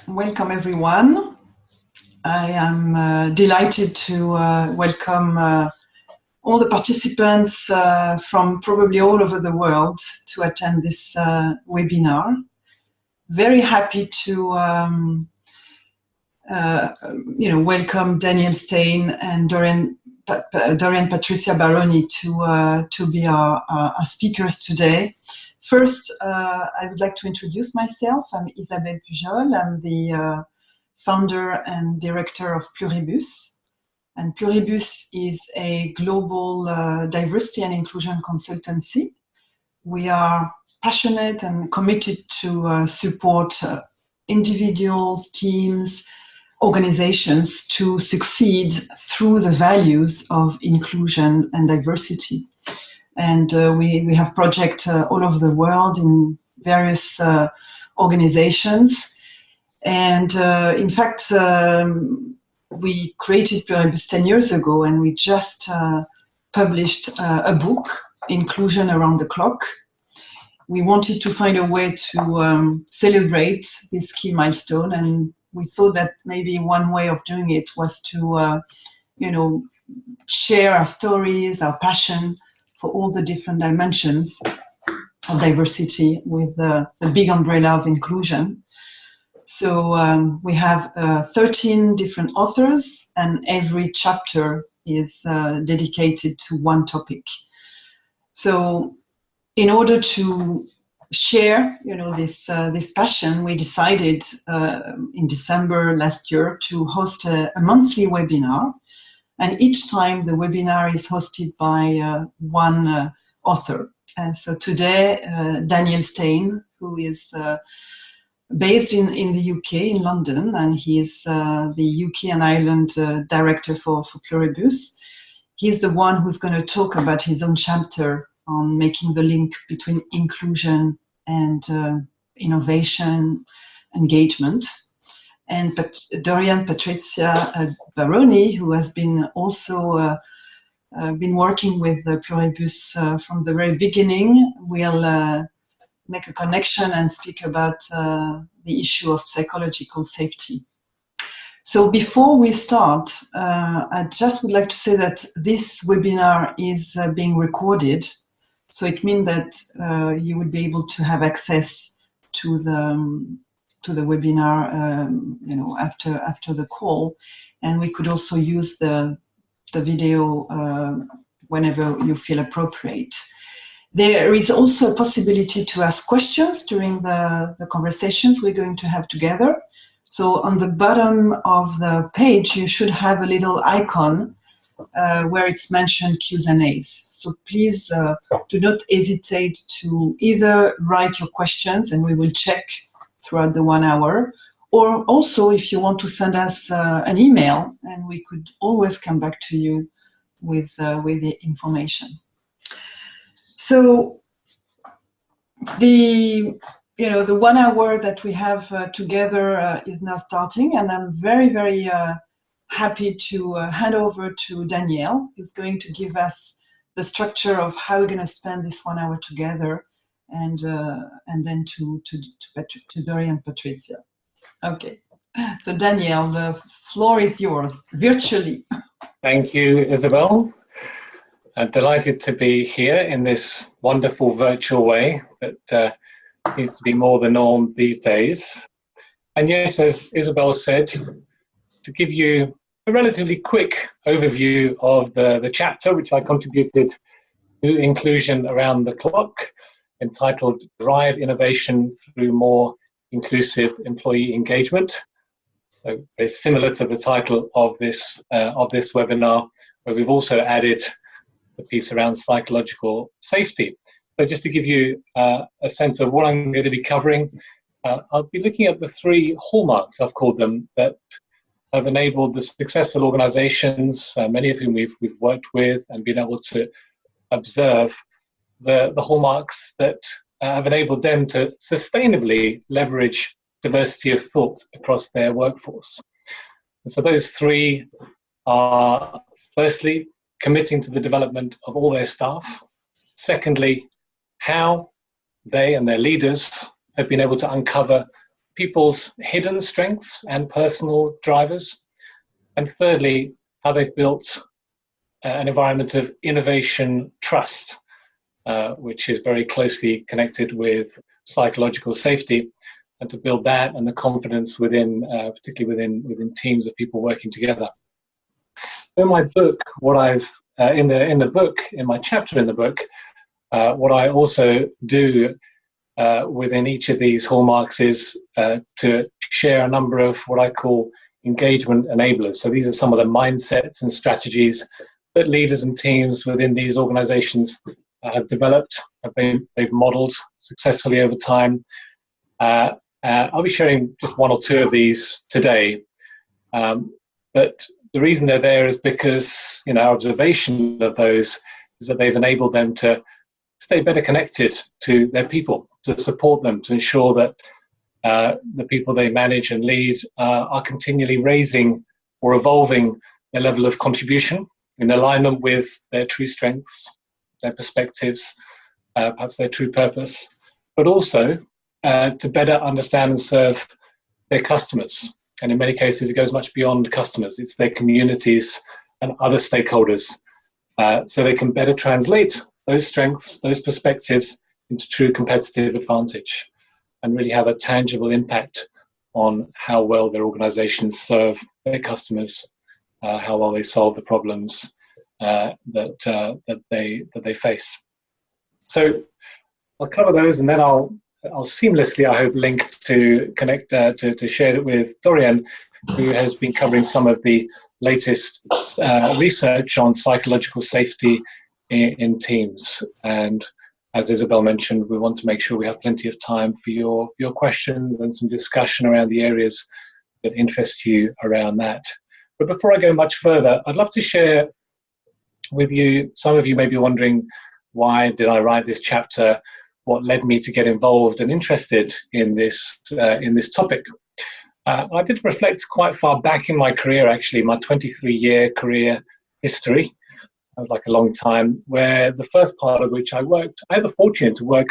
Welcome everyone. I am delighted to welcome all the participants from probably all over the world to attend this webinar. Very happy to welcome Daniel Stane and Dorian Patricia Baroni to be our speakers today. First, I would like to introduce myself. I'm Isabelle Pujol. I'm the founder and director of Pluribus. And Pluribus is a global diversity and inclusion consultancy. We are passionate and committed to support individuals, teams, organizations to succeed through the values of inclusion and diversity. And we have projects all over the world in various organizations. And in fact, we created Pluribus 10 years ago, and we just published a book, Inclusion Around the Clock. We wanted to find a way to celebrate this key milestone, and we thought that maybe one way of doing it was to, share our stories, our passion for all the different dimensions of diversity with the big umbrella of inclusion. So we have 13 different authors, and every chapter is dedicated to one topic. So in order to share, this passion, we decided in December last year to host a monthly webinar. And each time the webinar is hosted by one author. And so today, Daniel Stane, who is based in the UK, in London, and he is the UK and Ireland director for Pluribus. He's the one who's going to talk about his own chapter on making the link between inclusion and innovation, engagement. And Dorian Patricia Baroni, who has been also been working with Pluribus from the very beginning, will make a connection and speak about the issue of psychological safety. So before we start, I just would like to say that this webinar is being recorded. So it means that you will be able to have access to the webinar, after the call, and we could also use the video whenever you feel appropriate. There is also a possibility to ask questions during the conversations we're going to have together. So on the bottom of the page, you should have a little icon where it's mentioned Q's and A's. So please do not hesitate to either write your questions, and we will check throughout the 1 hour, or also if you want to send us an email, and we could always come back to you with the information. So the 1 hour that we have together is now starting, and I'm very, very happy to hand over to Danielle, who's going to give us the structure of how we're going to spend this 1 hour together, and then to Dorian and Patricia. Okay, so Danielle, the floor is yours, virtually. Thank you, Isabel. I'm delighted to be here in this wonderful virtual way that seems to be more the norm these days. And yes, as Isabel said, to give you a relatively quick overview of the chapter which I contributed to Inclusion Around the Clock, entitled Drive Innovation Through More Inclusive Employee Engagement. So very similar to the title of this webinar, where we've also added the piece around psychological safety. So just to give you a sense of what I'm going to be covering, I'll be looking at the 3 hallmarks, I've called them, that have enabled the successful organizations, many of whom we've worked with and been able to observe the hallmarks that have enabled them to sustainably leverage diversity of thought across their workforce. And so those 3 are, firstly, committing to the development of all their staff. Secondly, how they and their leaders have been able to uncover people's hidden strengths and personal drivers. And thirdly, how they've built an environment of innovation trust, which is very closely connected with psychological safety, and to build that and the confidence within, particularly within teams of people working together. In my book, what I've in my chapter in the book, what I also do within each of these hallmarks is to share a number of what I call engagement enablers. So these are some of the mindsets and strategies that leaders and teams within these organizations have developed, they've modeled successfully over time. I'll be sharing just one or two of these today. But the reason they're there is because, our observation of those is that they've enabled them to stay better connected to their people, to support them, to ensure that the people they manage and lead are continually raising or evolving their level of contribution in alignment with their true strengths, their perspectives, perhaps their true purpose, but also to better understand and serve their customers. And in many cases, it goes much beyond customers. It's their communities and other stakeholders. So they can better translate those strengths, those perspectives into true competitive advantage and really have a tangible impact on how well their organizations serve their customers, how well they solve the problems that they face. So I'll cover those, and then I'll seamlessly, I hope, link to connect to share it with Dorian, who has been covering some of the latest research on psychological safety in teams. And as Isabel mentioned, we want to make sure we have plenty of time for your questions and some discussion around the areas that interest you around that. But before I go much further, I'd love to share with you, some of you may be wondering, why did I write this chapter? What led me to get involved and interested in this topic? I did reflect quite far back in my career, actually, my 23-year career history. Sounds like a long time, where the first part of which I had the fortune to work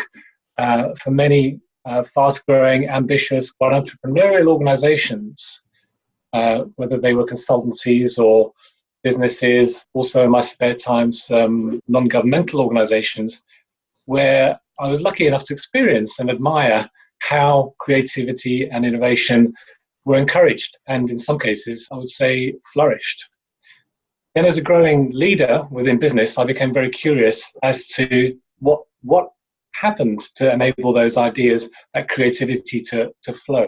for many fast-growing, ambitious, quite entrepreneurial organizations, whether they were consultancies or businesses, also in my spare time, some non-governmental organizations, where I was lucky enough to experience and admire how creativity and innovation were encouraged, and in some cases, I would say, flourished. Then as a growing leader within business, I became very curious as to what happened to enable those ideas, that creativity to flow.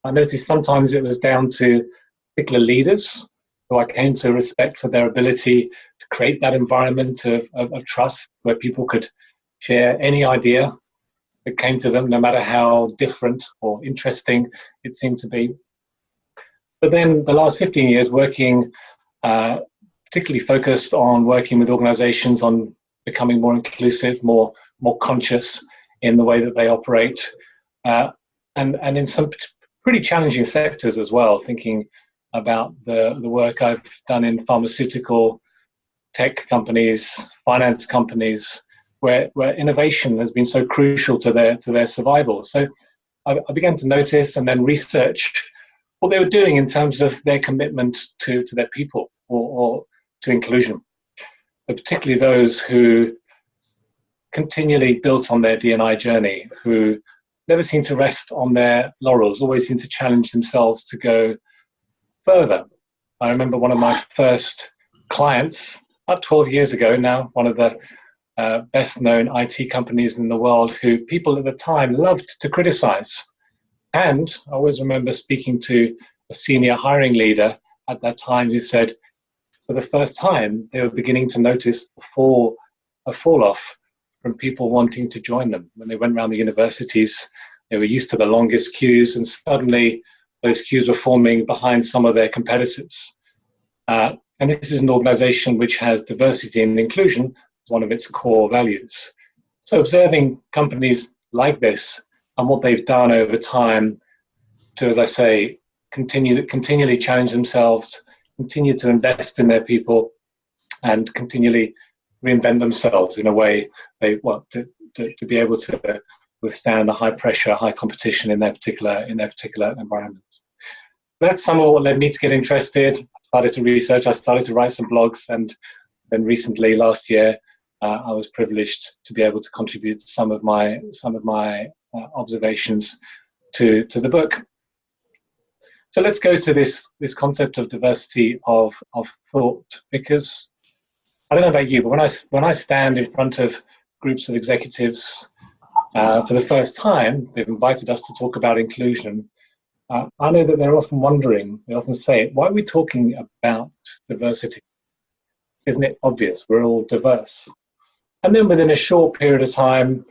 I noticed sometimes it was down to particular leaders who I came to respect for their ability to create that environment of trust where people could share any idea that came to them, no matter how different or interesting it seemed to be. But then the last 15 years working, particularly focused on working with organizations on becoming more inclusive, more conscious in the way that they operate, and in some pretty challenging sectors as well, thinking about the work I've done in pharmaceutical, tech companies, finance companies, where innovation has been so crucial to their survival. So I began to notice and then research what they were doing in terms of their commitment to their people or to inclusion, but particularly those who continually built on their D&I journey, who never seemed to rest on their laurels, always seemed to challenge themselves to go further. I remember one of my first clients, about 12 years ago now, one of the best known IT companies in the world, who people at the time loved to criticize. And I always remember speaking to a senior hiring leader at that time who said, for the first time, they were beginning to notice a fall off from people wanting to join them. When they went around the universities, they were used to the longest queues, and suddenly those queues were forming behind some of their competitors. And this is an organization which has diversity and inclusion as one of its core values. So observing companies like this and what they've done over time to, as I say, continually challenge themselves, continue to invest in their people, and continually reinvent themselves in a way they want to be able to withstand the high pressure, high competition in their particular environment. That's some of what led me to get interested. I started to research, I started to write some blogs, and then recently, last year, I was privileged to be able to contribute some of my observations to the book. So let's go to this concept of diversity of thought, because I don't know about you, but when I stand in front of groups of executives for the first time, they've invited us to talk about inclusion. I know that they're often wondering, they often say, why are we talking about diversity? Isn't it obvious? We're all diverse. And then within a short period of time,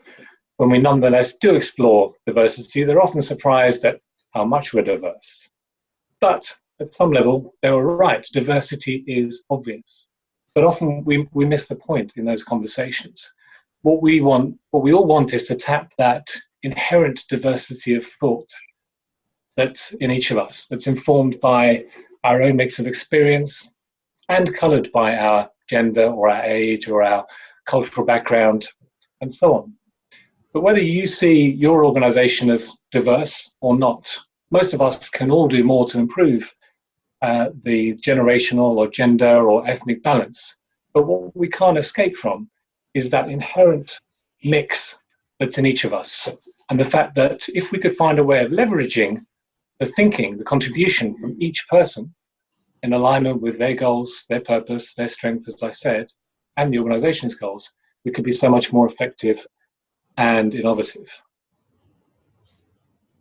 when we nonetheless do explore diversity, they're often surprised at how much we're diverse. But at some level, they were right. Diversity is obvious. But often we miss the point in those conversations. What we all want is to tap that inherent diversity of thought that's in each of us, that's informed by our own mix of experience and coloured by our gender or our age or our cultural background and so on. But whether you see your organisation as diverse or not, most of us can all do more to improve the generational or gender or ethnic balance. But what we can't escape from is that inherent mix that's in each of us, and the fact that if we could find a way of leveraging the thinking, the contribution from each person in alignment with their goals, their purpose, their strength, as I said, and the organization's goals, we could be so much more effective and innovative.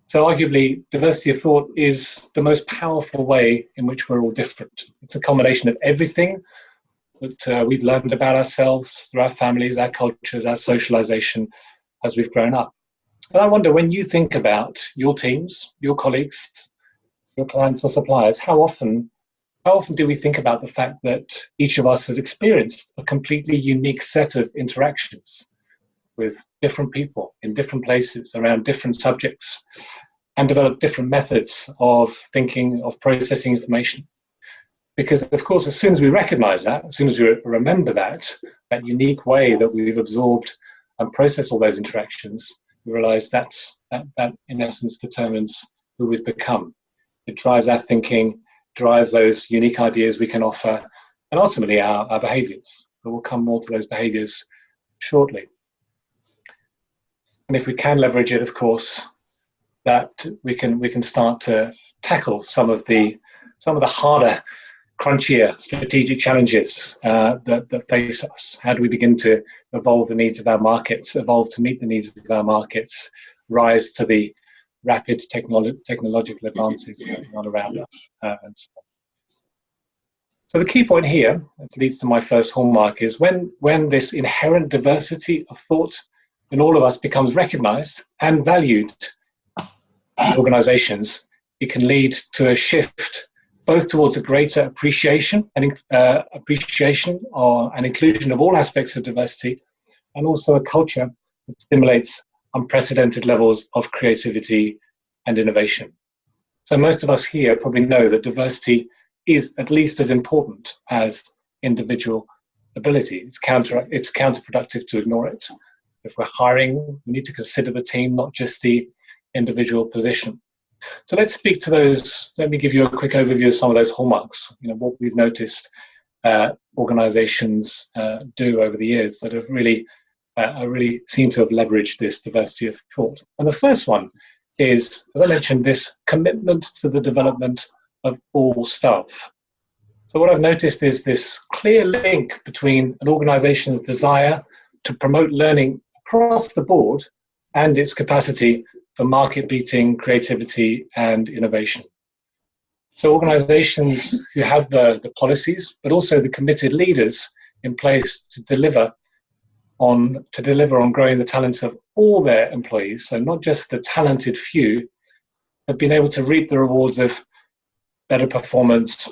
So arguably, diversity of thought is the most powerful way in which we're all different. It's a combination of everything that we've learned about ourselves through our families, our cultures, our socialization as we've grown up. And I wonder, when you think about your teams, your colleagues, your clients or suppliers, how often do we think about the fact that each of us has experienced a completely unique set of interactions with different people in different places around different subjects and developed different methods of thinking, of processing information? Because, of course, as soon as we recognize that, as soon as we remember that unique way that we've absorbed and processed all those interactions, we realize that in essence determines who we've become. It drives our thinking, drives those unique ideas we can offer, and ultimately our behaviors. But we'll come more to those behaviors shortly. And if we can leverage it, of course, that we can start to tackle some of the harder, crunchier strategic challenges that face us. How do we begin to evolve the needs of our markets, evolve to meet the needs of our markets, rise to the rapid technological advances going on around us, and so on. So the key point here, that leads to my first hallmark, is when this inherent diversity of thought in all of us becomes recognized and valued in organizations, it can lead to a shift both towards a greater appreciation and inclusion of all aspects of diversity, and also a culture that stimulates unprecedented levels of creativity and innovation. So most of us here probably know that diversity is at least as important as individual ability. It's counterproductive to ignore it. If we're hiring, we need to consider the team, not just the individual position. So let's speak to those. Let me give you a quick overview of some of those hallmarks. What we've noticed organizations do over the years that have really seem to have leveraged this diversity of thought. And the first one is, as I mentioned, this commitment to the development of all staff. So what I've noticed is this clear link between an organization's desire to promote learning across the board and its capacity for market-beating creativity and innovation. So organizations who have the policies, but also the committed leaders in place to deliver on growing the talents of all their employees, so not just the talented few, have been able to reap the rewards of better performance,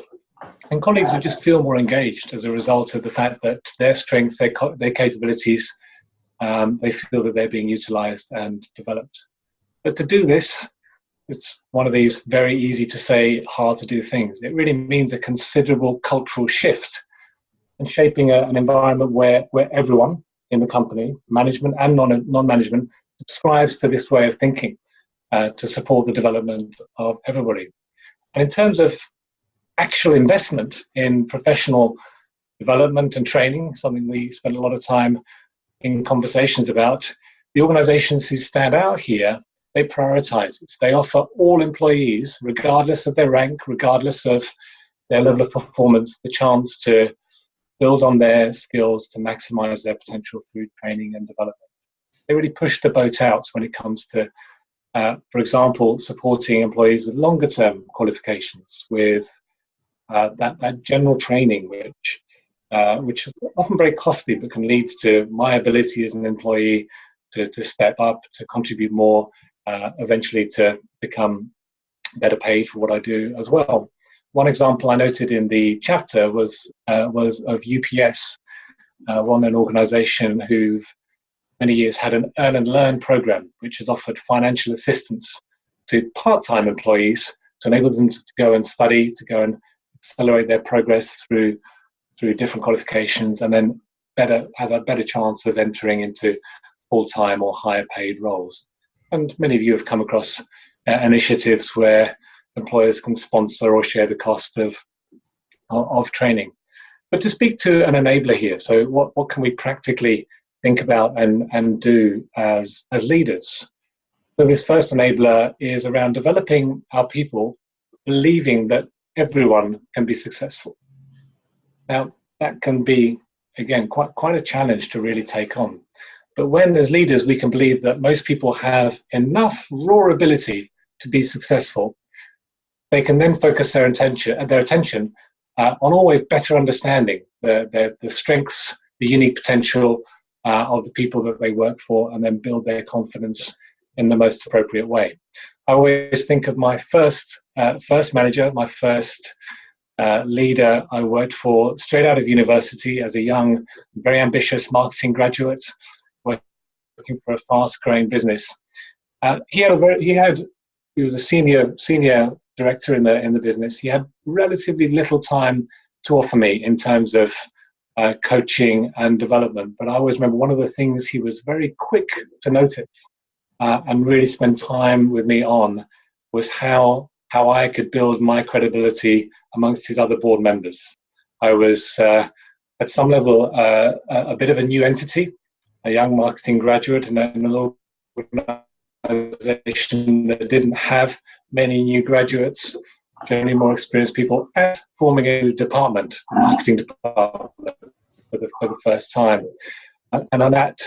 and colleagues who just feel more engaged as a result of the fact that their strengths, their capabilities, they feel that they're being utilized and developed. But to do this, it's one of these very easy to say, hard to do things. It really means a considerable cultural shift and shaping an environment where everyone in the company, management and non-management, subscribes to this way of thinking to support the development of everybody. And in terms of actual investment in professional development and training, something we spend a lot of time in conversations about, the organizations who stand out here, they prioritize it. They offer all employees, regardless of their rank, regardless of their level of performance, the chance to build on their skills to maximize their potential through training and development. They really push the boat out when it comes to, for example, supporting employees with longer term qualifications, with that general training, which is often very costly, but can lead to my ability as an employee to step up, to contribute more, eventually to become better paid for what I do as well. One example I noted in the chapter was of UPS, an organization who've many years had an earn and learn program, which has offered financial assistance to part-time employees to enable them to go and study, to go and accelerate their progress through different qualifications, and then have a better chance of entering into full-time or higher paid roles. And many of you have come across initiatives where employers can sponsor or share the cost of training. But to speak to an enabler here, so what can we practically think about and do as leaders? So this first enabler is around developing our people, believing that everyone can be successful. Now, that can be, again, quite a challenge to really take on. But when, as leaders, we can believe that most people have enough raw ability to be successful, they can then focus their attention on always better understanding the strengths, the unique potential of the people that they work for, and then build their confidence in the most appropriate way. I always think of my first manager, my first leader I worked for straight out of university as a young, very ambitious marketing graduate, working for a fast-growing business. He was a senior director in the business. He had relatively little time to offer me in terms of coaching and development, but I always remember one of the things he was very quick to notice and really spend time with me on was how I could build my credibility amongst his other board members. I was at some level a bit of a new entity, a young marketing graduate in an organization that didn't have many new graduates, generally more experienced people, and forming a new department, a marketing department, for the first time. And on that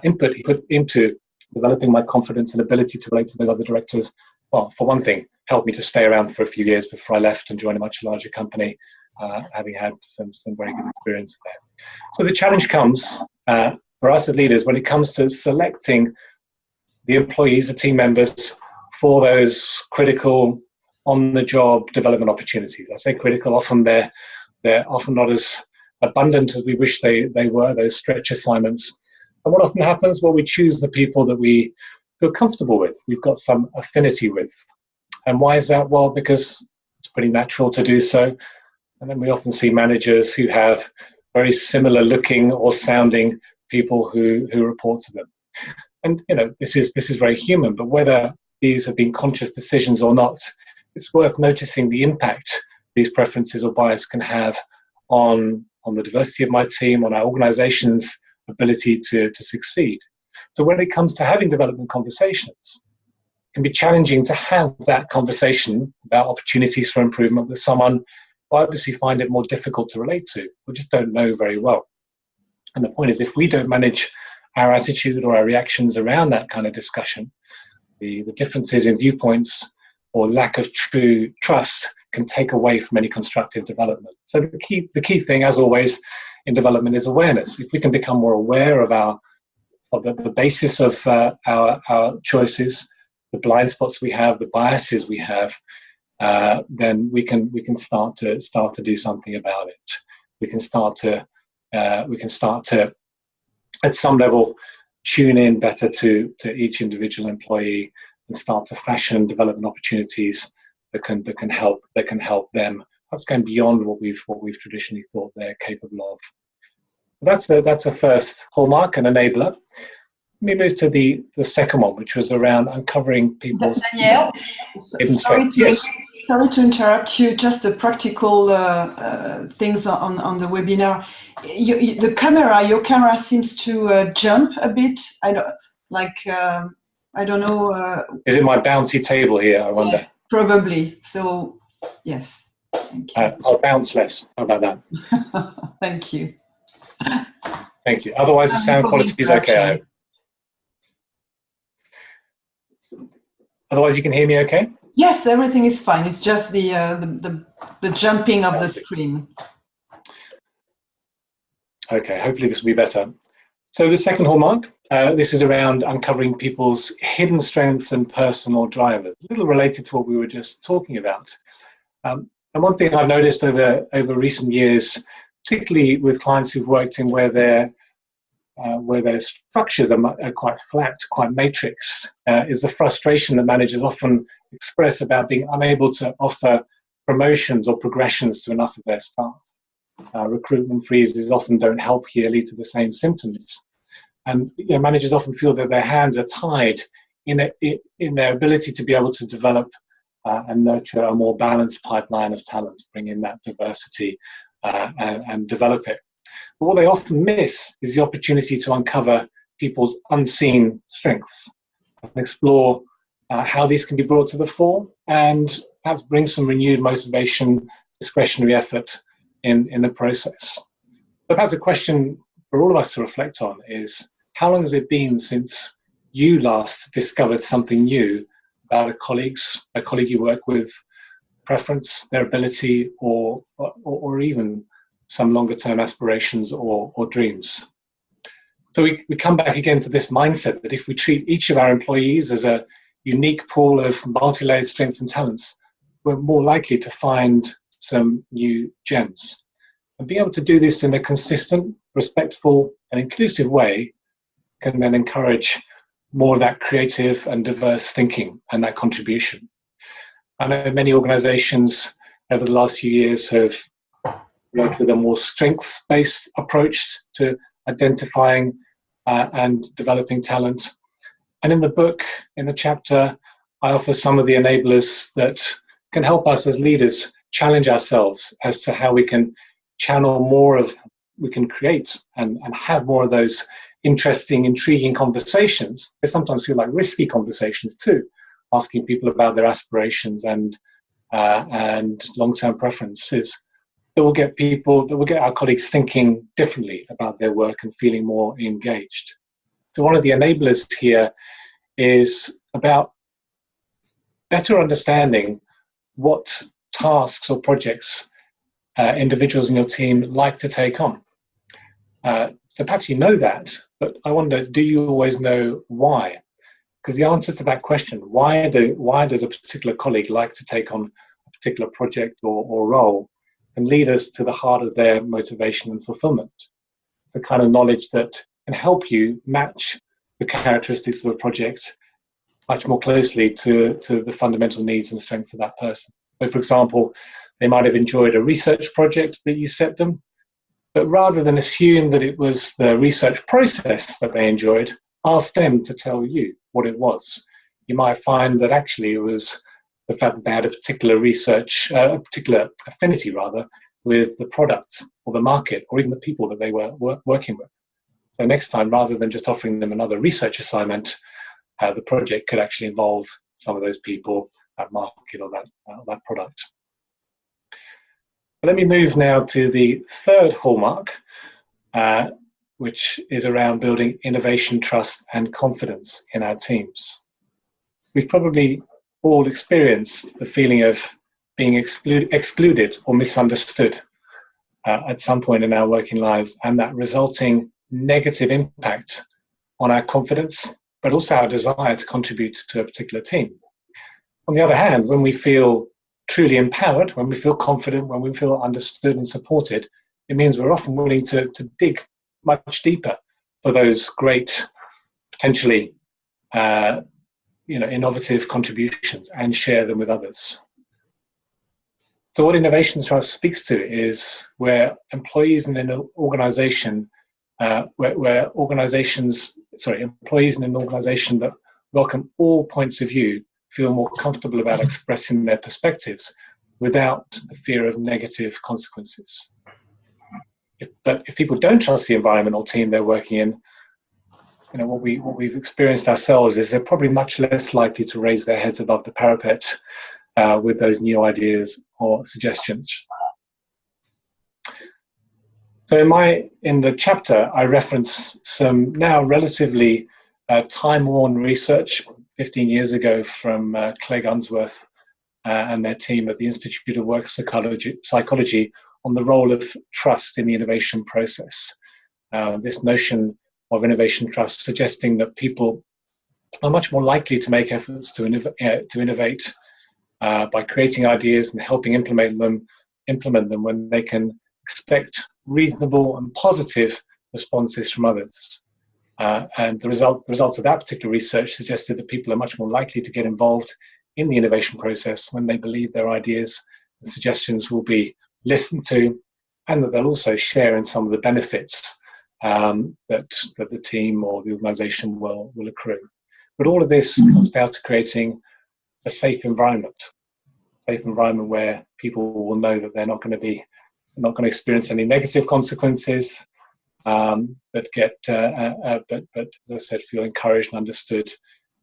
input he put into developing my confidence and ability to relate to those other directors, well, for one thing, helped me to stay around for a few years before I left and joined a much larger company, having had some very good experience there. So the challenge comes for us as leaders when it comes to selecting the employees, the team members, for those critical on-the-job development opportunities. I say critical, often they're often not as abundant as we wish they were, those stretch assignments. And what often happens? Well, we choose the people that we feel comfortable with, we've got some affinity with. And why is that? Well, because it's pretty natural to do so. And then we often see managers who have very similar looking or sounding people who report to them. And this is very human, but whether these have been conscious decisions or not, it's worth noticing the impact these preferences or bias can have on the diversity of my team, on our organization's ability to succeed. So when it comes to having development conversations, it can be challenging to have that conversation about opportunities for improvement with someone who I obviously find it more difficult to relate to, or just don't know very well. And the point is, if we don't manage our attitude or our reactions around that kind of discussion, the differences in viewpoints or lack of true trust can take away from any constructive development. So the key thing, as always, in development is awareness. If we can become more aware of the basis of our choices, the blind spots we have, the biases we have, then we can start to do something about it. We can start to at some level tune in better to each individual employee and start to fashion development opportunities that can help them. That's going beyond what we've traditionally thought they're capable of. That's a first hallmark and enabler. me move to the second one, which was around uncovering people's Daniel, hidden strengths. Yes. Sorry to interrupt you. Just the practical things on the webinar. Your camera seems to jump a bit. I don't know. Is it my bouncy table here? I wonder. Yes, probably. So, yes. Thank you. I'll bounce less. How about that? Thank you. Thank you. Otherwise, the sound quality is okay, I hope. Otherwise, you can hear me okay? Yes, everything is fine. It's just the jumping of the screen. Okay, hopefully this will be better. So the second hallmark, this is around uncovering people's hidden strengths and personal drivers, a little related to what we were just talking about. And one thing I've noticed over recent years, particularly with clients who've worked in where their structures are quite flat, quite matrixed, is the frustration that managers often express about being unable to offer promotions or progressions to enough of their staff. Recruitment freezes often don't help here, lead to the same symptoms. And managers often feel that their hands are tied in their ability to be able to develop and nurture a more balanced pipeline of talent, bring in that diversity and develop it. But what they often miss is the opportunity to uncover people's unseen strengths and explore how these can be brought to the fore and perhaps bring some renewed motivation, discretionary effort in the process. But perhaps a question for all of us to reflect on is, how long has it been since you last discovered something new about a colleague you work with, preference, their ability, or even some longer term aspirations or dreams? So we come back again to this mindset that if we treat each of our employees as a unique pool of multi-layered strengths and talents, we're more likely to find some new gems. And being able to do this in a consistent, respectful, and inclusive way can then encourage more of that creative and diverse thinking and that contribution. I know many organizations over the last few years have worked with a more strengths-based approach to identifying and developing talent. And in the book, in the chapter, I offer some of the enablers that can help us as leaders challenge ourselves as to how we can channel more of, we can create and have more of those interesting, intriguing conversations. They sometimes feel like risky conversations too, asking people about their aspirations and long-term preferences. That will get our colleagues thinking differently about their work and feeling more engaged. So one of the enablers here is about better understanding what tasks or projects individuals in your team like to take on. So perhaps you know that, but I wonder, do you always know why? Because the answer to that question, why does a particular colleague like to take on a particular project or role, can lead us to the heart of their motivation and fulfillment. It's the kind of knowledge that can help you match the characteristics of a project much more closely to the fundamental needs and strengths of that person. So, for example, they might have enjoyed a research project that you set them, but rather than assume that it was the research process that they enjoyed, ask them to tell you what it was. You might find that actually it was the fact that they had a particular particular affinity rather, with the product or the market or even the people that they were working with. So next time, rather than just offering them another research assignment, the project could actually involve some of those people, that market or that product. But let me move now to the third hallmark, which is around building innovation, trust, and confidence in our teams. We've probably all experienced the feeling of being excluded or misunderstood at some point in our working lives, and that resulting negative impact on our confidence, but also our desire to contribute to a particular team. On the other hand, when we feel truly empowered, when we feel confident, when we feel understood and supported, it means we're often willing to dig much deeper for those great, potentially innovative contributions and share them with others. So what Innovation Trust speaks to is where employees in an organization, where organizations employees in an organization that welcome all points of view feel more comfortable about expressing their perspectives without the fear of negative consequences. But if people don't trust the environment or team they're working in, what we've experienced ourselves is they're probably much less likely to raise their heads above the parapet with those new ideas or suggestions. So in the chapter, I reference some now relatively time-worn research 15 years ago from Clegg Unsworth and their team at the Institute of Work Psychology on the role of trust in the innovation process. This notion of innovation trust suggesting that people are much more likely to make efforts to innovate by creating ideas and helping implement them when they can expect reasonable and positive responses from others. And the results of that particular research suggested that people are much more likely to get involved in the innovation process when they believe their ideas and suggestions will be listened to, and that they'll also share in some of the benefits that the team or the organization will accrue. But all of this comes down to creating a safe environment where people will know that they're not going to experience any negative consequences, but as I said, feel encouraged and understood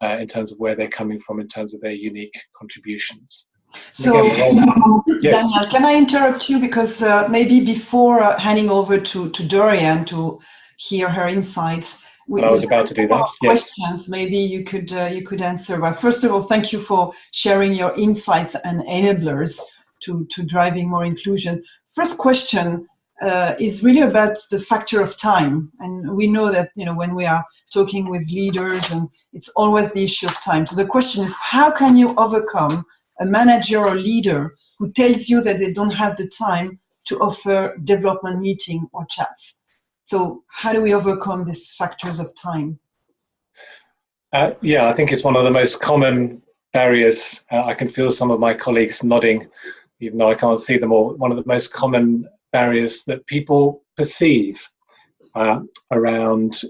in terms of where they're coming from, in terms of their unique contributions. So, yes. Daniel, can I interrupt you, because maybe before handing over to Dorian to hear her insights, I was about to do that. Yes. Questions maybe you could answer. But first of all, thank you for sharing your insights and enablers to driving more inclusion. First question is really about the factor of time, and we know that when we are talking with leaders, and it's always the issue of time. So the question is, how can you overcome a manager or leader who tells you that they don't have the time to offer development meeting or chats? So how do we overcome these factors of time? I think it's one of the most common barriers. I can feel some of my colleagues nodding, even though I can't see them all. One of the most common barriers that people perceive around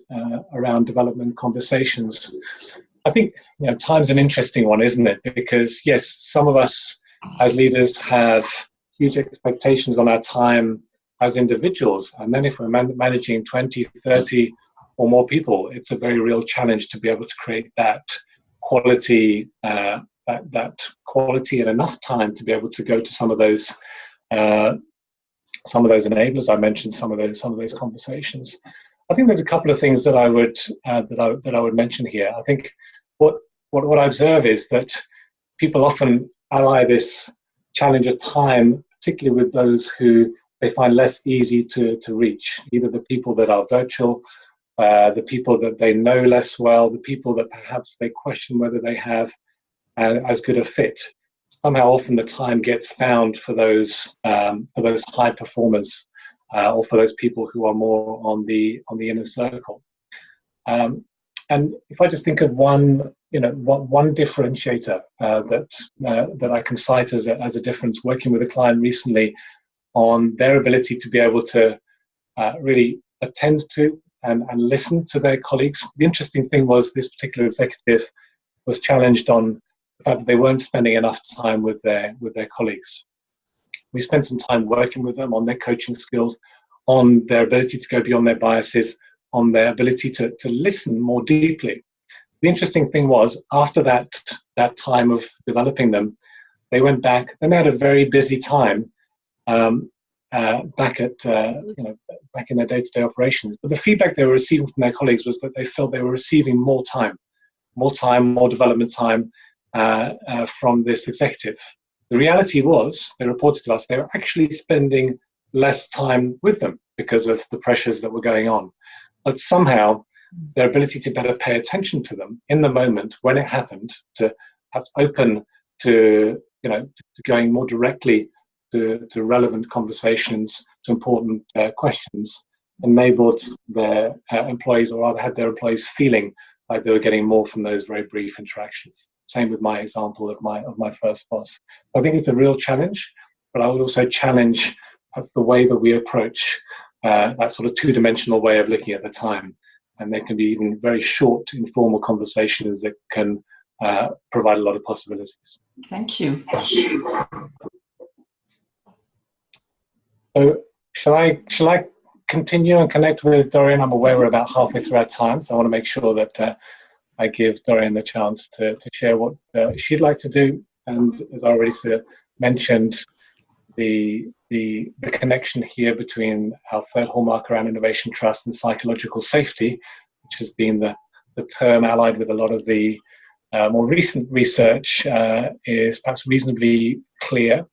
development conversations. I think time's an interesting one, isn't it? Because yes, some of us as leaders have huge expectations on our time as individuals, and then if we're managing 20, 30 or more people, it's a very real challenge to be able to create that quality, that quality and enough time to be able to go to some of those enablers I mentioned, some of those conversations. I think there's a couple of things that I would mention here. I think what I observe is that people often ally this challenge of time, particularly with those who they find less easy to reach, either the people that are virtual, the people that they know less well, the people that perhaps they question whether they have as good a fit. Somehow often the time gets found for those high performers or for those people who are more on the inner circle. And if I just think of one differentiator that I can cite as a difference, working with a client recently on their ability to be able to really attend to and listen to their colleagues. The interesting thing was this particular executive was challenged on the fact that they weren't spending enough time with their colleagues. We spent some time working with them on their coaching skills, on their ability to go beyond their biases, on their ability to listen more deeply. The interesting thing was, after that time of developing them, they went back. They had a very busy time back in their day-to-day operations. But the feedback they were receiving from their colleagues was that they felt they were receiving more development time from this executive. The reality was, they reported to us, they were actually spending less time with them because of the pressures that were going on. But somehow, their ability to better pay attention to them in the moment when it happened, to have open to going more directly to relevant conversations, to important questions, enabled their employees, or rather had their employees feeling like they were getting more from those very brief interactions. Same with my example of my first boss. I think it's a real challenge, but I would also challenge that's the way that we approach that sort of two-dimensional way of looking at the time. and they can be even very short, informal conversations that can provide a lot of possibilities. Thank you. So shall I continue and connect with Dorian? I'm aware we're about halfway through our time, so I want to make sure that I give Dorian the chance to share what she'd like to do. And as I already mentioned, the connection here between our third hallmark around innovation, trust, and psychological safety, which has been the term allied with a lot of the more recent research, is perhaps reasonably clear.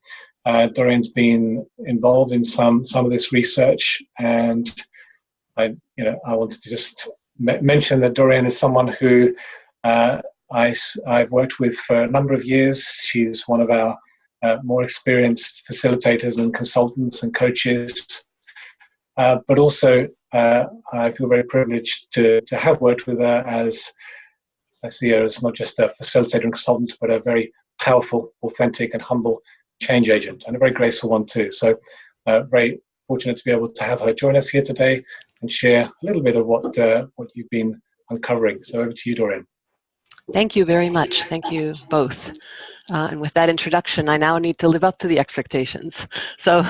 Dorian's been involved in some of this research, and I wanted to just mention that Dorian is someone who I've worked with for a number of years. She's one of our more experienced facilitators and consultants and coaches, but also I feel very privileged to have worked with her, as I see her as not just a facilitator and consultant, but a very powerful, authentic, and humble change agent, and a very graceful one too. So very fortunate to be able to have her join us here today and share a little bit of what you've been uncovering. So over to you, Dorian. Thank you very much. Thank you both. And with that introduction, I now need to live up to the expectations. So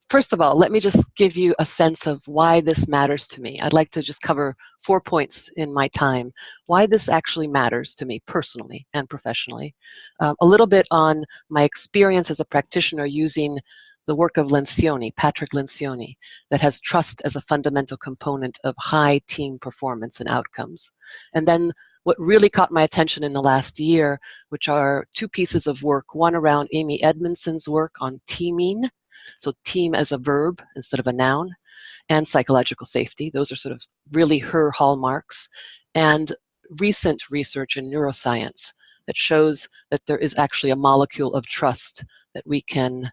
first of all, let me just give you a sense of why this matters to me. I'd like to just cover 4 points in my time, why this actually matters to me personally and professionally. A little bit on my experience as a practitioner using the work of Lencioni, Patrick Lencioni, that has trust as a fundamental component of high team performance and outcomes. And then what really caught my attention in the last year, which are 2 pieces of work, one around Amy Edmondson's work on teaming, so team as a verb instead of a noun, and psychological safety. Those are sort of really her hallmarks. And recent research in neuroscience that shows that there is actually a molecule of trust that we can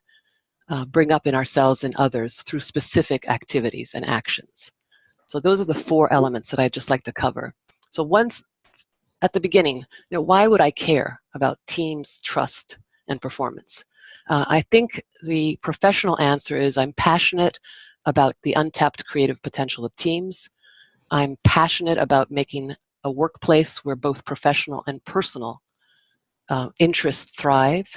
bring up in ourselves and others through specific activities and actions. So those are the 4 elements that I'd just like to cover. So once at the beginning, why would I care about teams, trust, and performance? I think the professional answer is I'm passionate about the untapped creative potential of teams. I'm passionate about making a workplace where both professional and personal interests thrive.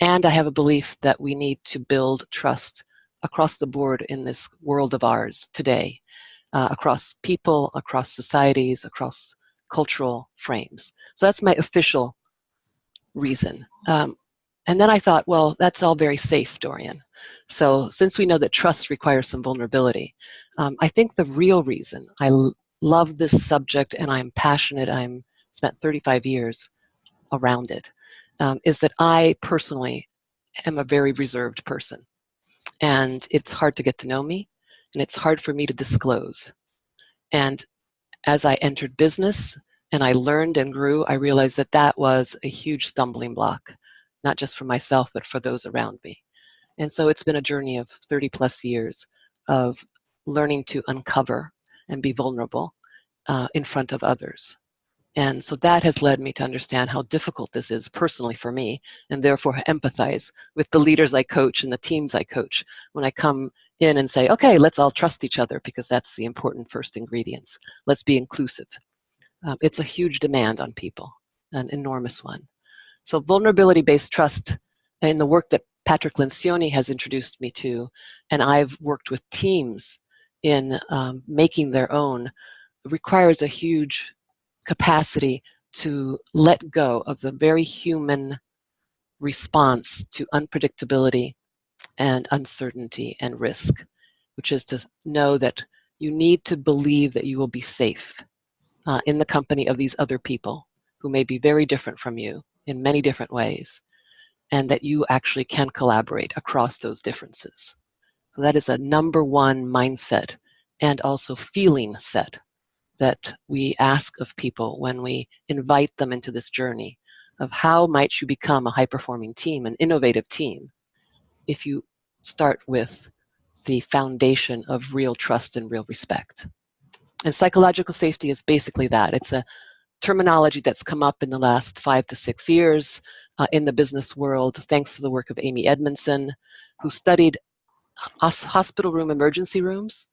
And I have a belief that we need to build trust across the board in this world of ours today, across people, across societies, across cultural frames. So that's my official reason. And then I thought, well, that's all very safe, Dorian. So since we know that trust requires some vulnerability, I think the real reason I love this subject and I'm passionate, I'm spent 35 years around it, is that I personally am a very reserved person. And it's hard to get to know me, and it's hard for me to disclose. And as I entered business and I learned and grew, I realized that that was a huge stumbling block, not just for myself, but for those around me. And so it's been a journey of 30 plus years of learning to uncover and be vulnerable in front of others. And so that has led me to understand how difficult this is personally for me, and therefore empathize with the leaders I coach and the teams I coach when I come in and say, okay, let's all trust each other, because that's the important first ingredients. Let's be inclusive. It's a huge demand on people, an enormous one. So vulnerability-based trust, in the work that Patrick Lencioni has introduced me to, and I've worked with teams in making their own, requires a huge capacity to let go of the very human response to unpredictability and uncertainty and risk, which is to know that you need to believe that you will be safe in the company of these other people who may be very different from you in many different ways, and that you actually can collaborate across those differences. So that is a number 1 mindset and also feeling set that we ask of people when we invite them into this journey of how might you become a high-performing team, an innovative team, if you start with the foundation of real trust and real respect. And psychological safety is basically that. It's a terminology that's come up in the last 5 to 6 years in the business world, thanks to the work of Amy Edmondson, who studied hospital room emergency rooms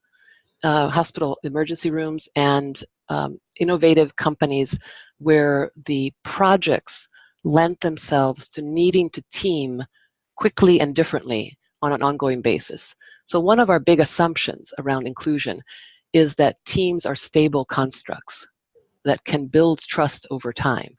hospital emergency rooms and innovative companies where the projects lent themselves to needing to team quickly and differently on an ongoing basis. So one of our big assumptions around inclusion is that teams are stable constructs that can build trust over time.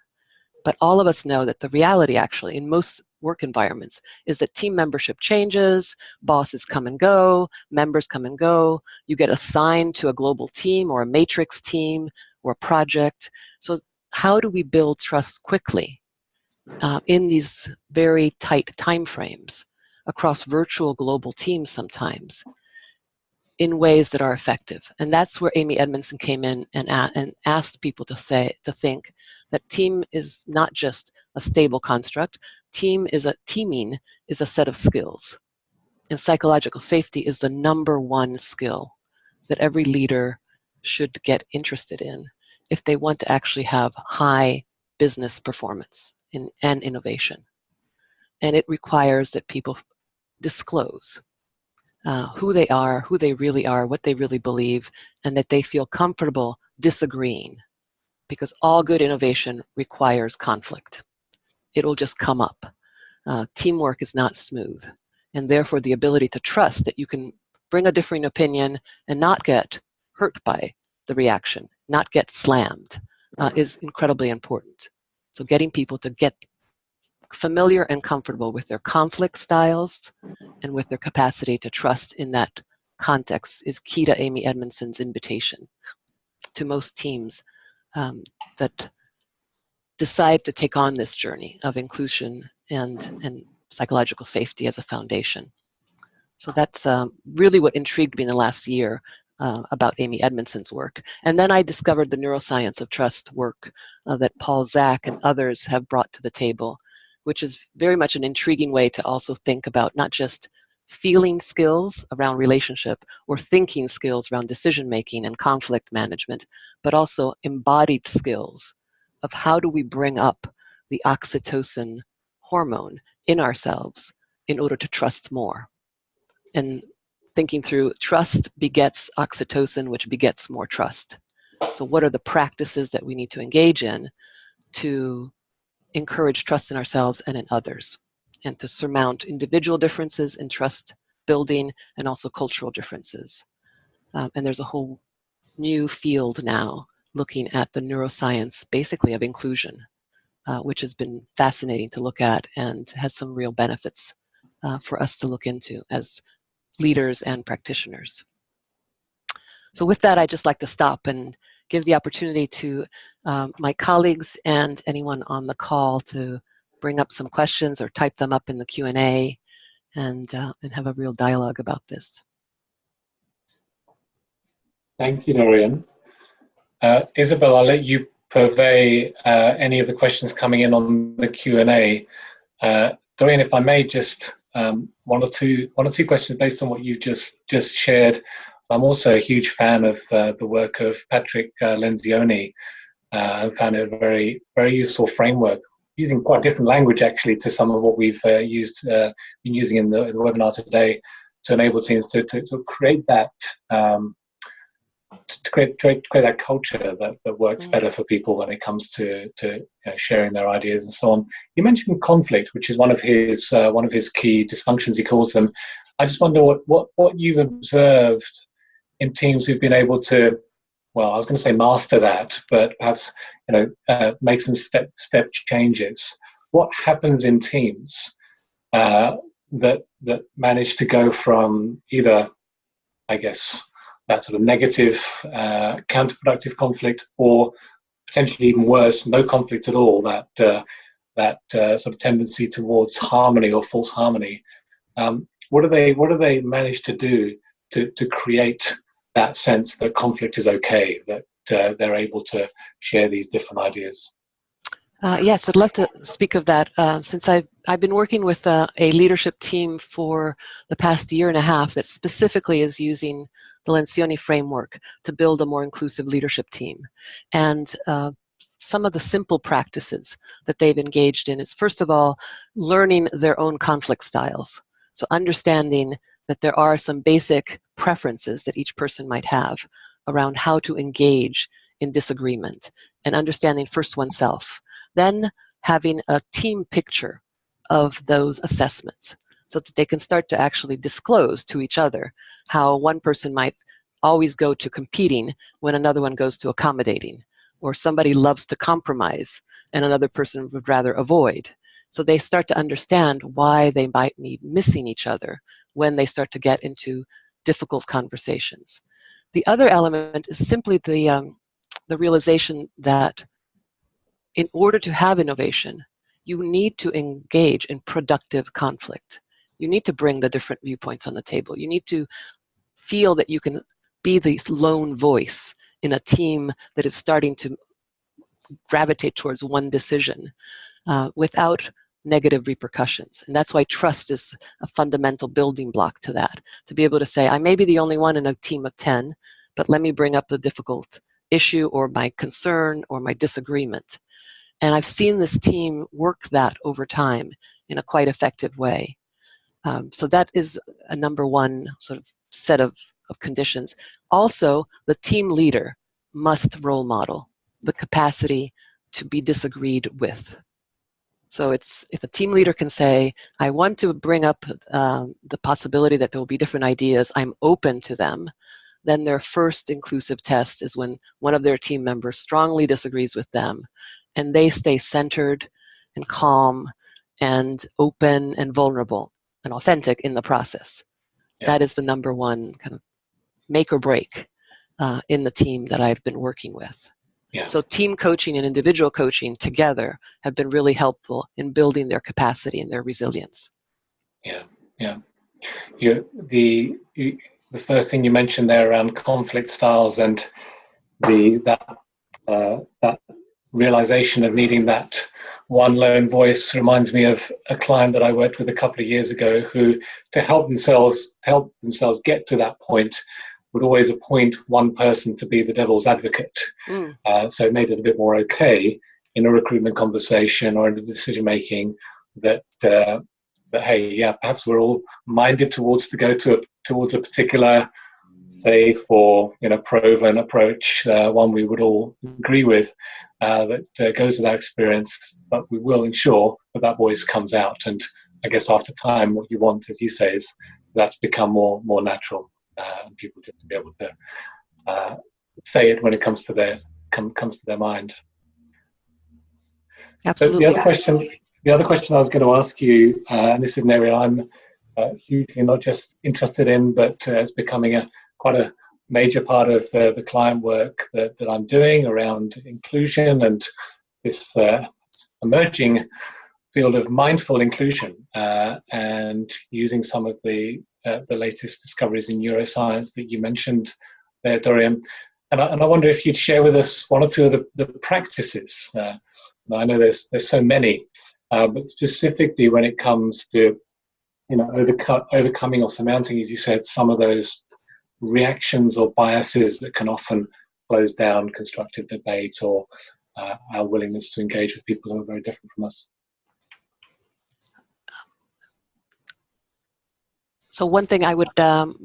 But all of us know that the reality actually in most work environments is that team membership changes, bosses come and go, members come and go, you get assigned to a global team or a matrix team or a project. So how do we build trust quickly in these very tight time frames across virtual global teams sometimes in ways that are effective? And that's where Amy Edmondson came in and asked people to think that team is not just a stable construct. Teaming is a set of skills. And psychological safety is the #1 skill that every leader should get interested in if they want to actually have high business performance and innovation. And it requires that people disclose who they are, who they really are, what they really believe, and that they feel comfortable disagreeing. Because all good innovation requires conflict. It'll just come up. Teamwork is not smooth. And therefore the ability to trust that you can bring a differing opinion and not get hurt by the reaction, not get slammed, is incredibly important. So getting people to get familiar and comfortable with their conflict styles and with their capacity to trust in that context is key to Amy Edmondson's invitation to most teams that decide to take on this journey of inclusion and psychological safety as a foundation. So that's really what intrigued me in the last year about Amy Edmondson's work. And then I discovered the neuroscience of trust work that Paul Zak and others have brought to the table, which is very much an intriguing way to also think about not just feeling skills around relationship or thinking skills around decision-making and conflict management, but also embodied skills of how do we bring up the oxytocin hormone in ourselves in order to trust more. And thinking through trust begets oxytocin, which begets more trust. So what are the practices that we need to engage in to encourage trust in ourselves and in others, and to surmount individual differences in trust building and also cultural differences. And there's a whole new field now looking at the neuroscience basically of inclusion, which has been fascinating to look at and has some real benefits for us to look into as leaders and practitioners. So with that, I'd just like to stop and give the opportunity to my colleagues and anyone on the call to bring up some questions or type them up in the Q&A and have a real dialogue about this. Thank you, Dorian. Isabel, I'll let you purvey any of the questions coming in on the Q&A. Dorian, if I may, just one or two questions based on what you've just shared. I'm also a huge fan of the work of Patrick Lencioni. I found it a very, very useful framework, using quite different language actually to some of what we've been using in the webinar today, to enable teams to create that create that culture that works better for people when it comes to sharing their ideas and so on. You mentioned conflict, which is one of his key dysfunctions, he calls them. I just wonder what you've observed in teams who've been able to, well, I was going to say master that, but perhaps make some step changes. What happens in teams that manage to go from either, I guess, that sort of negative, counterproductive conflict, or potentially even worse, no conflict at all, that sort of tendency towards harmony or false harmony. What do they manage to do to create that sense that conflict is okay, that they're able to share these different ideas? Yes, I'd love to speak of that. Since I've been working with a leadership team for the past year and a half that specifically is using the Lencioni Framework to build a more inclusive leadership team. And some of the simple practices that they've engaged in is, first of all, learning their own conflict styles. So understanding that there are some basic preferences that each person might have around how to engage in disagreement, and understanding first oneself, then having a team picture of those assessments so that they can start to actually disclose to each other how one person might always go to competing when another one goes to accommodating, or somebody loves to compromise and another person would rather avoid. So they start to understand why they might be missing each other when they start to get into difficult conversations. The other element is simply the realization that in order to have innovation, you need to engage in productive conflict. You need to bring the different viewpoints on the table. You need to feel that you can be the lone voice in a team that is starting to gravitate towards one decision without negative repercussions. And that's why trust is a fundamental building block to that. To be able to say, I may be the only one in a team of 10, but let me bring up the difficult issue or my concern or my disagreement. And I've seen this team work that over time in a quite effective way. So that is a number one sort of set of conditions. Also, the team leader must role model the capacity to be disagreed with. So it's, if a team leader can say, I want to bring up the possibility that there will be different ideas, I'm open to them, then their first inclusive test is when one of their team members strongly disagrees with them, and they stay centered and calm and open and vulnerable and authentic in the process. Yeah. That is the number one kind of make or break in the team that I've been working with. Yeah. So team coaching and individual coaching together have been really helpful in building their capacity and their resilience. Yeah, yeah. The first thing you mentioned there around conflict styles and that realization of needing that one lone voice reminds me of a client that I worked with a couple of years ago who, to help themselves get to that point, would always appoint one person to be the devil's advocate. So it made it a bit more okay in a recruitment conversation or in a decision making that hey, yeah, perhaps we're all minded towards towards a particular safe or proven approach, one we would all agree with, that goes with our experience, but we will ensure that voice comes out. And I guess after time, what you want, as you say, is that's become more natural. And people just to be able to say it when it comes to their mind. Absolutely. So the other question I was going to ask you, and this is an area I'm hugely not just interested in, but it's becoming quite a major part of the client work that I'm doing around inclusion and this emerging field of mindful inclusion, and using some of the latest discoveries in neuroscience that you mentioned there, Dorian. And I wonder if you'd share with us one or two of the practices. I know there's so many, but specifically when it comes to overcoming or surmounting, as you said, some of those reactions or biases that can often close down constructive debate or our willingness to engage with people who are very different from us. So one thing I would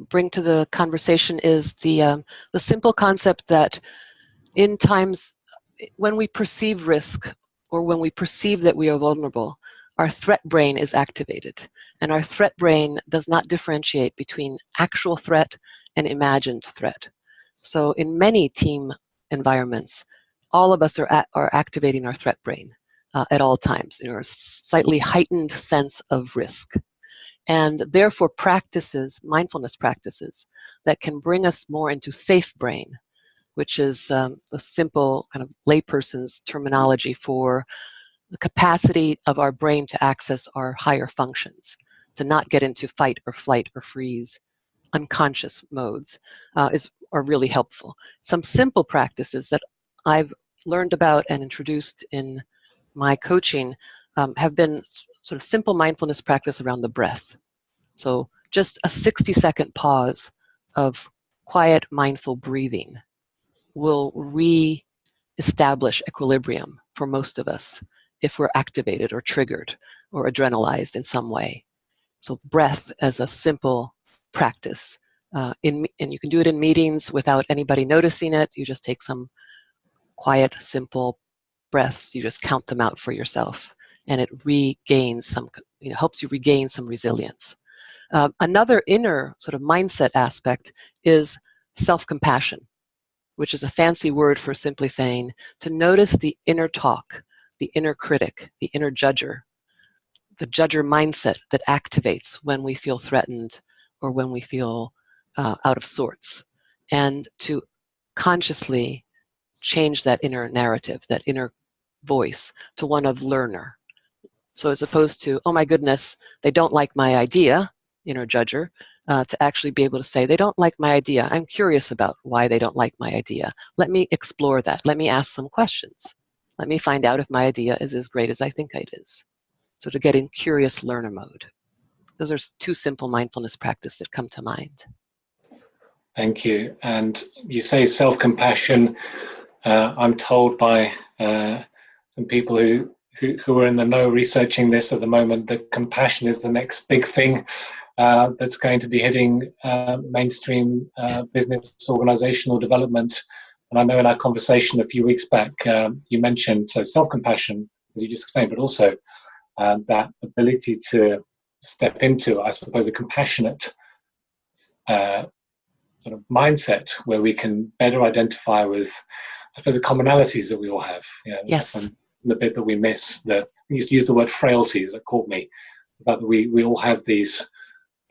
bring to the conversation is the simple concept that in times when we perceive risk or when we perceive that we are vulnerable, our threat brain is activated. And our threat brain does not differentiate between actual threat and imagined threat. So in many team environments, all of us are activating our threat brain at all times, in a slightly heightened sense of risk. And therefore mindfulness practices that can bring us more into safe brain, which is a simple kind of layperson's terminology for the capacity of our brain to access our higher functions, to not get into fight or flight or freeze unconscious modes, are really helpful. Some simple practices that I've learned about and introduced in my coaching have been sort of simple mindfulness practice around the breath. So just a 60-second pause of quiet, mindful breathing will re-establish equilibrium for most of us if we're activated or triggered or adrenalized in some way. So breath as a simple practice and you can do it in meetings without anybody noticing it. You just take some quiet, simple breaths. You just count them out for yourself, and it regains some, helps you regain some resilience. Another inner sort of mindset aspect is self-compassion, which is a fancy word for simply saying to notice the inner talk, the inner critic, the inner judger, the judger mindset that activates when we feel threatened or when we feel out of sorts, and to consciously change that inner narrative, that inner voice, to one of learner. So as opposed to, oh my goodness, they don't like my idea, inner judger, to actually be able to say, they don't like my idea. I'm curious about why they don't like my idea. Let me explore that. Let me ask some questions. Let me find out if my idea is as great as I think it is. So to get in curious learner mode. Those are two simple mindfulness practices that come to mind. Thank you. And you say self-compassion. I'm told by some people who are in the know researching this at the moment that compassion is the next big thing that's going to be hitting mainstream business organizational development. And I know in our conversation a few weeks back, you mentioned self-compassion, as you just explained, but also that ability to step into, I suppose, a compassionate sort of mindset where we can better identify with, I suppose, the commonalities that we all have. Yes. The bit that we miss, I used to use the word frailties, that caught me, about that we all have these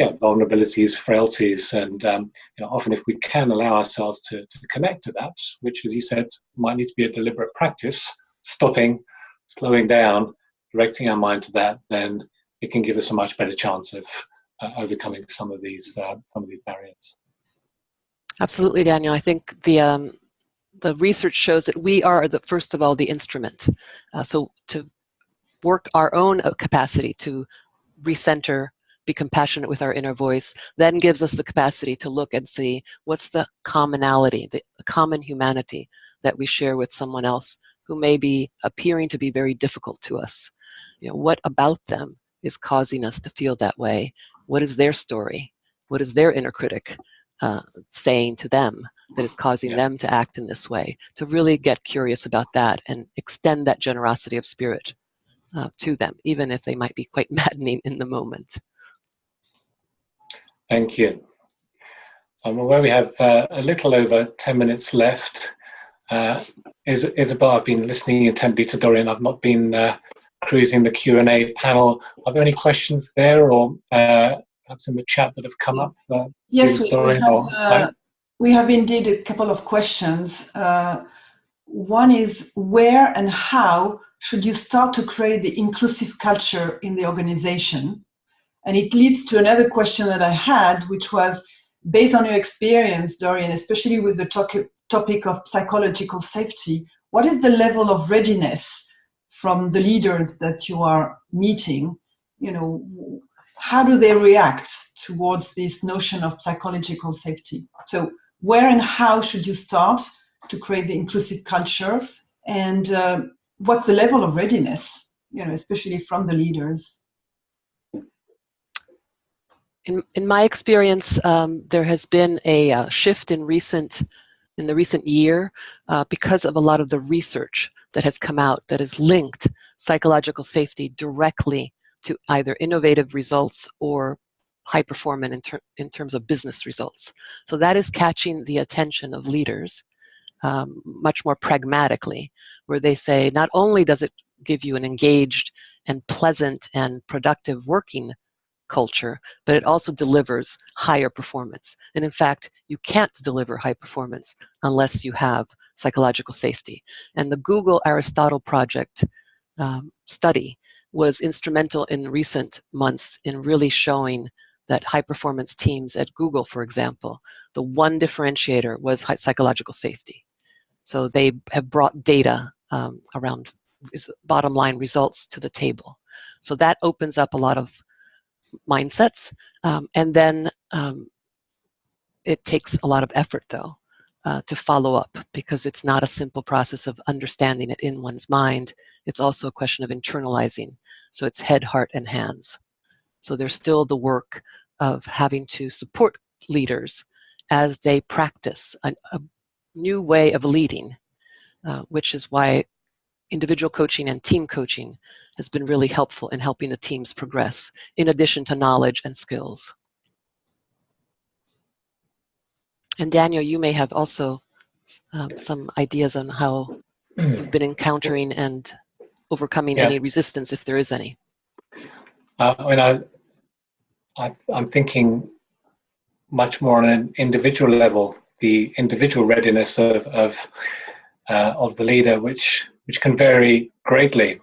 vulnerabilities, frailties, and often if we can allow ourselves to connect to that, which, as you said, might need to be a deliberate practice, stopping, slowing down, directing our mind to that, then it can give us a much better chance of overcoming some of these barriers. Absolutely, Daniel. I think the research shows that we are, first of all, the instrument. So to work our own capacity to recenter, be compassionate with our inner voice, then gives us the capacity to look and see what's the commonality, the common humanity that we share with someone else who may be appearing to be very difficult to us. What about them is causing us to feel that way? What is their story? What is their inner critic saying to them that is causing them to act in this way? To really get curious about that and extend that generosity of spirit to them, even if they might be quite maddening in the moment. Thank you. Where we have a little over 10 minutes left, Isabel, I've been listening intently to Dorian. I've not been cruising the Q&A panel. Are there any questions there, or perhaps in the chat that have come up? Yes, we have indeed a couple of questions. One is, where and how should you start to create the inclusive culture in the organization? And it leads to another question that I had, which was, based on your experience, Dorian, especially with the topic of psychological safety, what is the level of readiness from the leaders that you are meeting? How do they react towards this notion of psychological safety? So where and how should you start to create the inclusive culture, and what's the level of readiness, especially from the leaders? In my experience, there has been a shift in the recent year because of a lot of the research that has come out that has linked psychological safety directly to either innovative results or high performance in terms of business results. So that is catching the attention of leaders much more pragmatically, where they say, not only does it give you an engaged and pleasant and productive working culture, but it also delivers higher performance. And in fact, you can't deliver high performance unless you have psychological safety. And the Google Aristotle Project study was instrumental in recent months in really showing that high performance teams at Google, for example, the one differentiator was psychological safety. So they have brought data around bottom line results to the table. So that opens up a lot of mindsets, and then it takes a lot of effort, though, to follow up, because it's not a simple process of understanding it in one's mind. It's also a question of internalizing. So it's head, heart, and hands. So there's still the work of having to support leaders as they practice a new way of leading, which is why individual coaching and team coaching has been really helpful in helping the teams progress, in addition to knowledge and skills. And Daniel, you may have also some ideas on how you've been encountering and overcoming any resistance, if there is any. I'm thinking much more on an individual level, the individual readiness of the leader, which can vary greatly.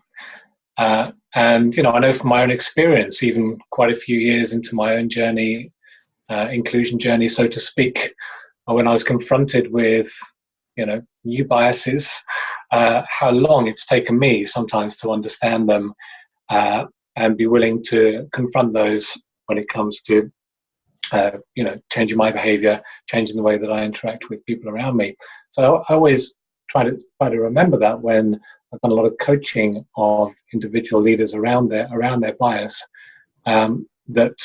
And I know from my own experience, even quite a few years into my own journey, inclusion journey, so to speak, when I was confronted with new biases, how long it's taken me sometimes to understand them and be willing to confront those when it comes to changing my behavior, changing the way that I interact with people around me. So I always try to remember that when I've done a lot of coaching of individual leaders around their bias, that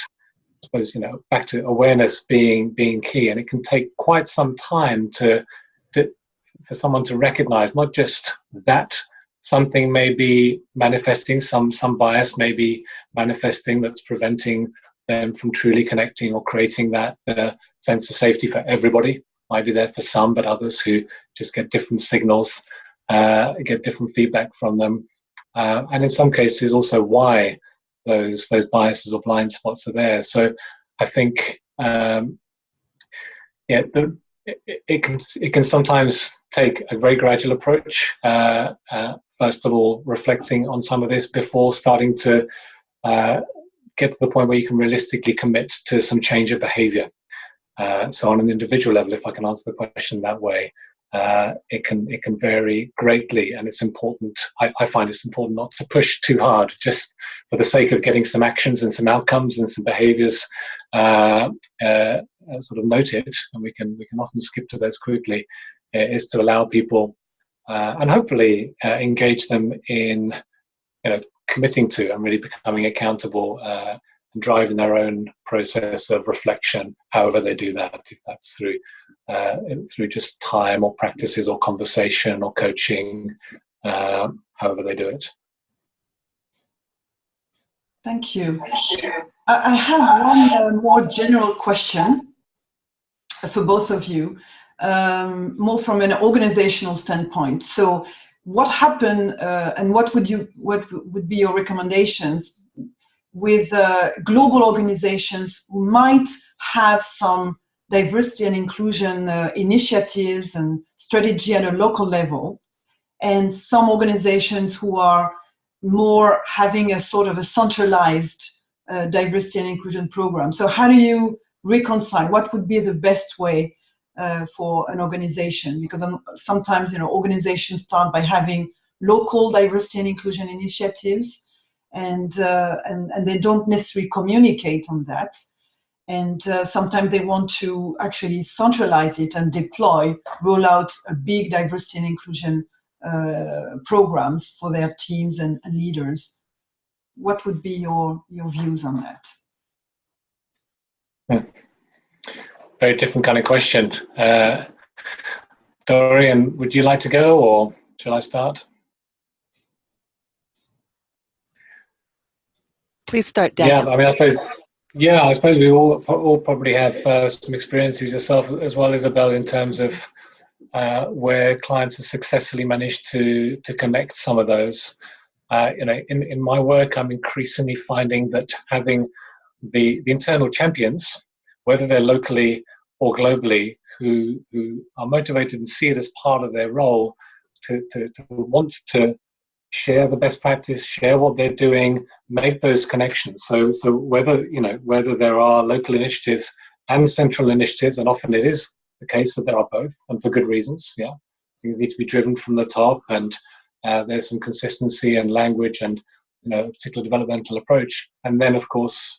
I suppose back to awareness being key, and it can take quite some time for someone to recognize not just that something may be manifesting, some bias may be manifesting that's preventing them from truly connecting or creating that sense of safety for everybody. Might be there for some, but others who just get different signals, get different feedback from them, and in some cases also why those biases or blind spots are there. So I think it can sometimes take a very gradual approach. First of all, reflecting on some of this before starting to get to the point where you can realistically commit to some change of behavior. So on an individual level, if I can answer the question that way, it can vary greatly, and it's important. I find it's important not to push too hard, just for the sake of getting some actions and some outcomes and some behaviors sort of noted, and we can often skip to those quickly. Is to allow people and hopefully engage them in committing to and really becoming accountable and driving their own process of reflection, however they do that, if that's through just time or practices or conversation or coaching, however they do it. Thank you. I have one more general question for both of you, more from an organizational standpoint. So what happened and what would be your recommendations with global organizations who might have some diversity and inclusion initiatives and strategy at a local level, and some organizations who are more having a sort of a centralized diversity and inclusion program? So how do you reconcile? What would be the best way for an organization? Because sometimes organizations start by having local diversity and inclusion initiatives, and they don't necessarily communicate on that. And sometimes they want to actually centralize it and roll out a big diversity and inclusion programs for their teams and leaders. What would be your views on that? Very different kind of question. Dorian, would you like to go, or shall I start? Please start, Daniel. Yeah, I mean, I suppose we all probably have some experiences yourself as well, Isabel, in terms of where clients have successfully managed to connect some of those. In my work, I'm increasingly finding that having the internal champions, whether they're locally or globally, who are motivated and see it as part of their role to want to share the best practice, share what they're doing, make those connections. So whether there are local initiatives and central initiatives, and often it is the case that there are both, and for good reasons. Yeah, things need to be driven from the top, and there's some consistency and language and a particular developmental approach. And then, of course,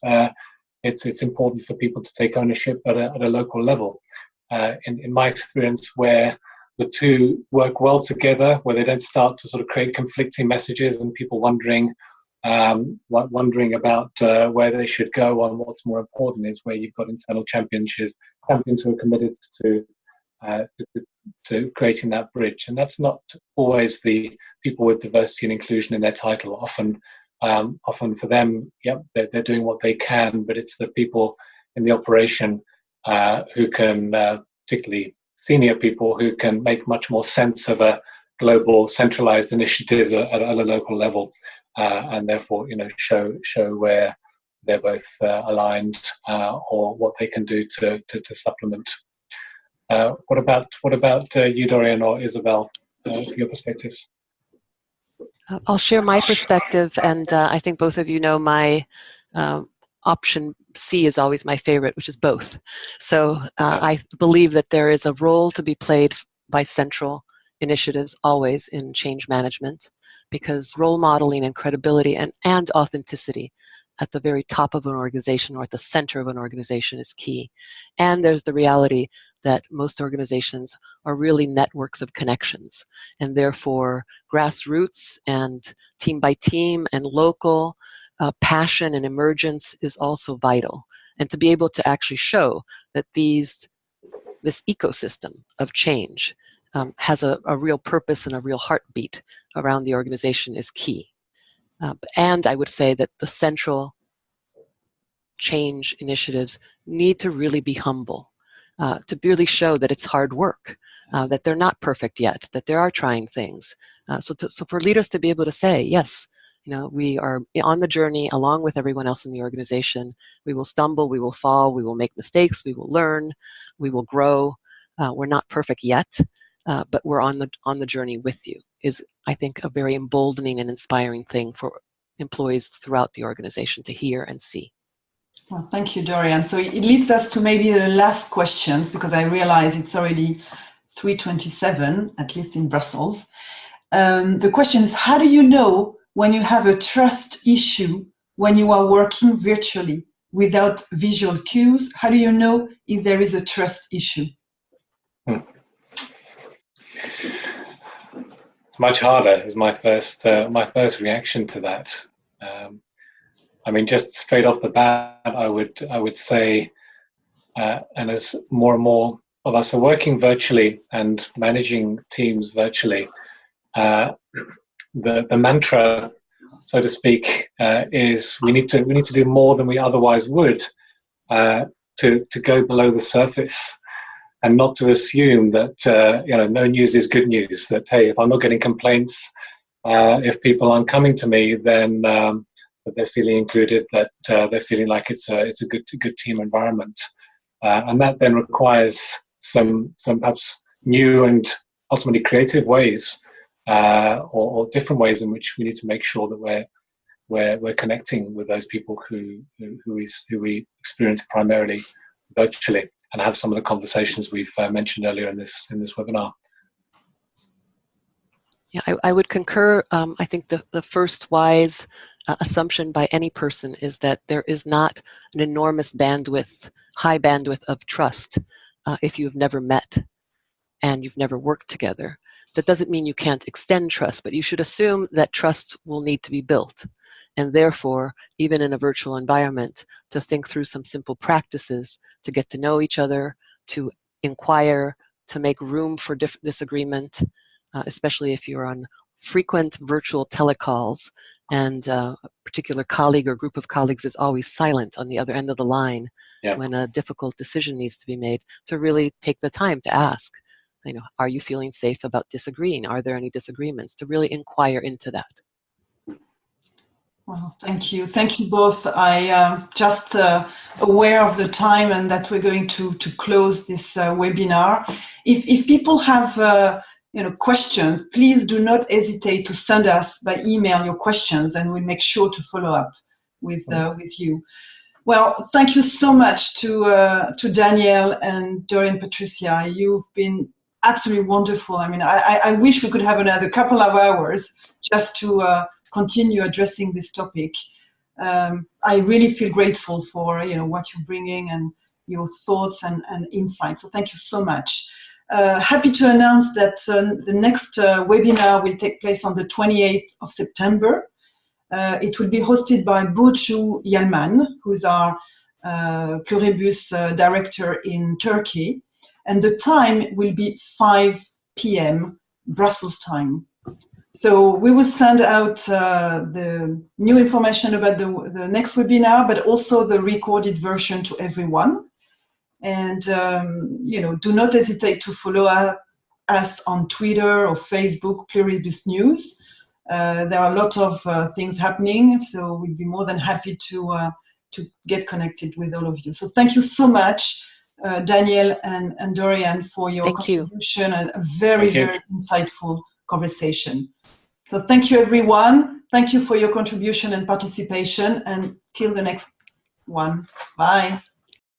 it's important for people to take ownership at a local level. In my experience, where the two work well together, where they don't start to sort of create conflicting messages and people wondering wondering about where they should go on what's more important is where you've got internal champions who are committed to creating that bridge. And that's not always the people with diversity and inclusion in their title. Often for them, they're doing what they can, but it's the people in the operation who can, particularly senior people, who can make much more sense of a global centralized initiative at a local level, and therefore, show where they're both aligned or what they can do to supplement. What about you, Dorian or Isabel, for your perspectives? I'll share my perspective, and I think both of you know my option C is always my favorite, which is both. So I believe that there is a role to be played by central initiatives always in change management, because role modeling and credibility and authenticity at the very top of an organization or at the center of an organization is key. And there's the reality that most organizations are really networks of connections, and therefore grassroots and team by team and local passion and emergence is also vital. And to be able to actually show that this ecosystem of change has a real purpose and a real heartbeat around the organization is key. And I would say that the central change initiatives need to really be humble, to really show that it's hard work, that they're not perfect yet, that they are trying things. So for leaders to be able to say, yes, we are on the journey along with everyone else in the organization. We will stumble, we will fall, we will make mistakes, we will learn, we will grow. We're not perfect yet, but we're on the journey with you, is, I think, a very emboldening and inspiring thing for employees throughout the organization to hear and see. Well, thank you, Dorian. So it leads us to maybe the last questions, because I realize it's already 3:27, at least in Brussels. The question is, how do you know when you have a trust issue when you are working virtually without visual cues? How do you know if there is a trust issue? It's much harder, is my first reaction to that. I mean, just straight off the bat, I would say, and as more and more of us are working virtually and managing teams virtually, the mantra, so to speak, is we need to do more than we otherwise would to go below the surface, and not to assume that no news is good news. That, hey, if I'm not getting complaints, if people aren't coming to me, then that they're feeling included, that they're feeling like it's a good team environment, and that then requires some perhaps new and ultimately creative ways, or different ways in which we need to make sure that we're connecting with those people who we experience primarily virtually, and have some of the conversations we've mentioned earlier in this webinar. Yeah, I would concur. I think the first wise assumption by any person is that there is not an enormous high bandwidth of trust if you've never met and you've never worked together. That doesn't mean you can't extend trust, but you should assume that trust will need to be built. And therefore, even in a virtual environment, to think through some simple practices to get to know each other, to inquire, to make room for disagreement, especially if you're on frequent virtual telecalls and a particular colleague or group of colleagues is always silent on the other end of the line when a difficult decision needs to be made, to really take the time to ask, are you feeling safe about disagreeing? Are there any disagreements? To really inquire into that. Well, thank you. Thank you both. I just aware of the time and that we're going to close this webinar. If people have questions, please do not hesitate to send us by email your questions, and we'll make sure to follow up with you. Well, thank you so much to Daniel and Dorian, Patricia. You've been absolutely wonderful. I mean, I wish we could have another couple of hours just to continue addressing this topic. I really feel grateful for what you're bringing and your thoughts and insights. So thank you so much. Happy to announce that the next webinar will take place on the 28th of September. It will be hosted by Burcu Yalman, who's our Pluribus director in Turkey. And the time will be 5 p.m. Brussels time. So we will send out the new information about the next webinar, but also the recorded version to everyone. And you know, do not hesitate to follow us on Twitter or Facebook, Pluribus News. There are a lot of things happening, so we'd be more than happy to get connected with all of you. So thank you so much, Daniel and Dorian, for your contribution and a very, very insightful conversation. So thank you, everyone. Thank you for your contribution and participation, and till the next one. Bye.